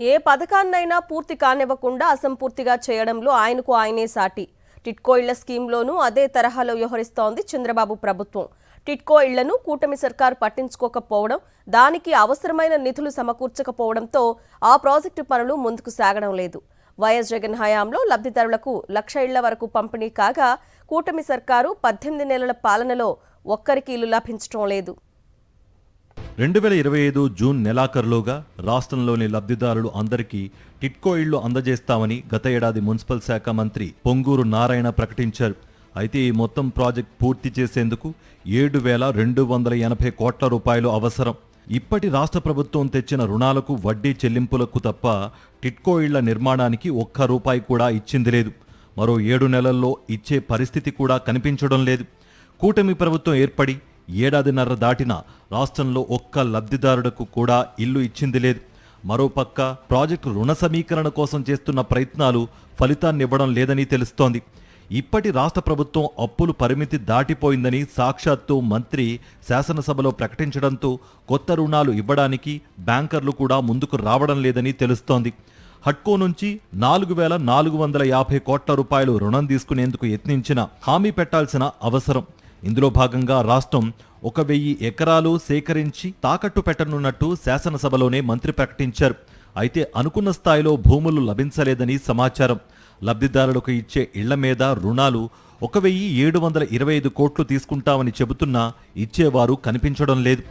ఏ పథకాన్నైనా పూర్తి కానివ్వకుండా అసంపూర్తిగా చేయడంలో ఆయనకు ఆయనే సాటి. టిట్కో ఇళ్ల స్కీమ్లోనూ అదే తరహాలో వ్యవహరిస్తోంది చంద్రబాబు ప్రభుత్వం. టిట్కో ఇళ్లను కూటమి సర్కారు పట్టించుకోకపోవడం, దానికి అవసరమైన నిధులు సమకూర్చకపోవడంతో ఆ ప్రాజెక్టు పనులు ముందుకు సాగడం లేదు. వైఎస్ జగన్ హయాంలో లబ్ధిదారులకు 1,00,000 ఇళ్ల వరకు పంపిణీ కాగా, కూటమి సర్కారు 18 నెలల పాలనలో ఒక్కరికి ఇల్లు లభించడం లేదు. 2025 జూన్ నెలాఖరులోగా రాష్ట్రంలోని లబ్ధిదారులు అందరికీ టిట్కో ఇళ్లు అందజేస్తామని గత ఏడాది మున్సిపల్ శాఖ మంత్రి పొంగూరు నారాయణ ప్రకటించారు. అయితే ఈ మొత్తం ప్రాజెక్ట్ పూర్తి చేసేందుకు 7,280 కోట్ల రూపాయలు అవసరం. ఇప్పటి రాష్ట్ర ప్రభుత్వం తెచ్చిన రుణాలకు వడ్డీ చెల్లింపులకు తప్ప టిట్కో ఇళ్ల నిర్మాణానికి ఒక్క రూపాయి కూడా ఇచ్చింది లేదు. మరో 7 నెలల్లో ఇచ్చే పరిస్థితి కూడా కనిపించడం లేదు. కూటమి ప్రభుత్వం ఏర్పడి ఏడాదిన్నర దాటినా రాష్ట్రంలో ఒక్క లబ్ధిదారులకు కూడా ఇల్లు ఇచ్చింది లేదు. మరోపక్క ప్రాజెక్టు రుణ సమీకరణ కోసం చేస్తున్న ప్రయత్నాలు ఫలితాన్నివ్వడం లేదని తెలుస్తోంది. ఇప్పటి రాష్ట్ర ప్రభుత్వం అప్పులు పరిమితి దాటిపోయిందని సాక్షాత్తు మంత్రి శాసనసభలో ప్రకటించడంతో కొత్త రుణాలు ఇవ్వడానికి బ్యాంకర్లు కూడా ముందుకు రావడం లేదని తెలుస్తోంది. హట్కో నుంచి 4,450 కోట్ల రూపాయలు రుణం తీసుకునేందుకు యత్నించిన హామీ పెట్టాల్సిన అవసరం. ఇందులో భాగంగా రాష్ట్రం 1,000 ఎకరాలు సేకరించి తాకట్టు పెట్టనున్నట్టు శాసనసభలోనే మంత్రి ప్రకటించారు. అయితే అనుకున్న స్థాయిలో భూములు లభించలేదని సమాచారం. లబ్ధిదారులకు ఇచ్చే ఇళ్ల మీద రుణాలు 1,725 కోట్లు తీసుకుంటామని చెబుతున్నా ఇచ్చేవారు కనిపించడం లేదు.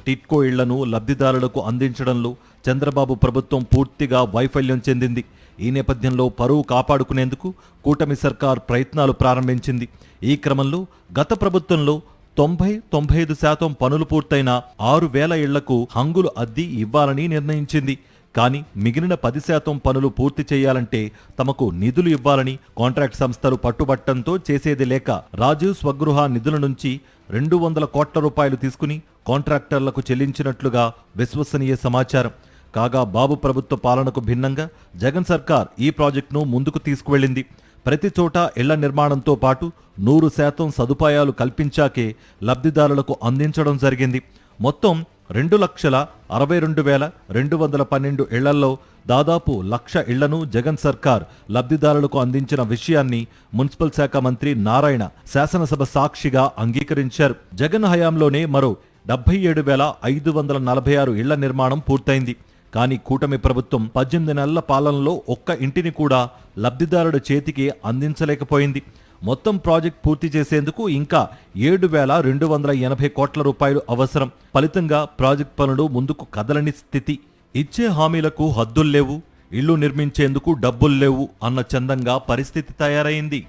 టిట్కో ఇళ్లను లబ్ధిదారులకు అందించడంలో చంద్రబాబు ప్రభుత్వం పూర్తిగా వైఫల్యం చెందింది. ఈ నేపథ్యంలో పరువు కాపాడుకునేందుకు కూటమి సర్కార్ ప్రయత్నాలు ప్రారంభించింది. ఈ క్రమంలో గత ప్రభుత్వంలో 90-95% పనులు పూర్తయిన 6,000 ఇళ్లకు హంగులు అద్దె ఇవ్వాలని నిర్ణయించింది. కానీ మిగిలిన 10% పనులు పూర్తి చేయాలంటే తమకు నిధులు ఇవ్వాలని కాంట్రాక్ట్ సంస్థలు పట్టుబట్టంతో చేసేది లేక రాజీవ్ స్వగృహ నిధుల నుంచి 200 కోట్ల రూపాయలు తీసుకుని కాంట్రాక్టర్లకు చెల్లించినట్లుగా విశ్వసనీయ సమాచారం. కాగా బాబు ప్రభుత్వ పాలనకు భిన్నంగా జగన్ సర్కార్ ఈ ప్రాజెక్టును ముందుకు తీసుకువెళ్లింది. ప్రతి చోట ఇళ్ల నిర్మాణంతో పాటు 100% సదుపాయాలు కల్పించాకే లబ్ధిదారులకు అందించడం జరిగింది. మొత్తం 2,62,212 ఇళ్లలో దాదాపు 1,00,000 ఇళ్లను జగన్ సర్కార్ లబ్ధిదారులకు అందించిన విషయాన్ని మున్సిపల్ శాఖ మంత్రి నారాయణ శాసనసభ సాక్షిగా అంగీకరించారు. జగన్ హయాంలోనే మరో 77,546 ఇళ్ల నిర్మాణం పూర్తయింది. కానీ కూటమి ప్రభుత్వం 18 నెలల పాలనలో ఒక్క ఇంటిని కూడా లబ్ధిదారుడి చేతికి అందించలేకపోయింది. మొత్తం ప్రాజెక్ట్ పూర్తి చేసేందుకు ఇంకా 7,280 కోట్ల రూపాయలు అవసరం. ఫలితంగా ప్రాజెక్ట్ పనులు ముందుకు కదలని స్థితి. ఇచ్చే హామీలకు హద్దుల్లేవు, ఇళ్లు నిర్మించేందుకు డబ్బుల్లేవు అన్న చందంగా పరిస్థితి తయారైంది.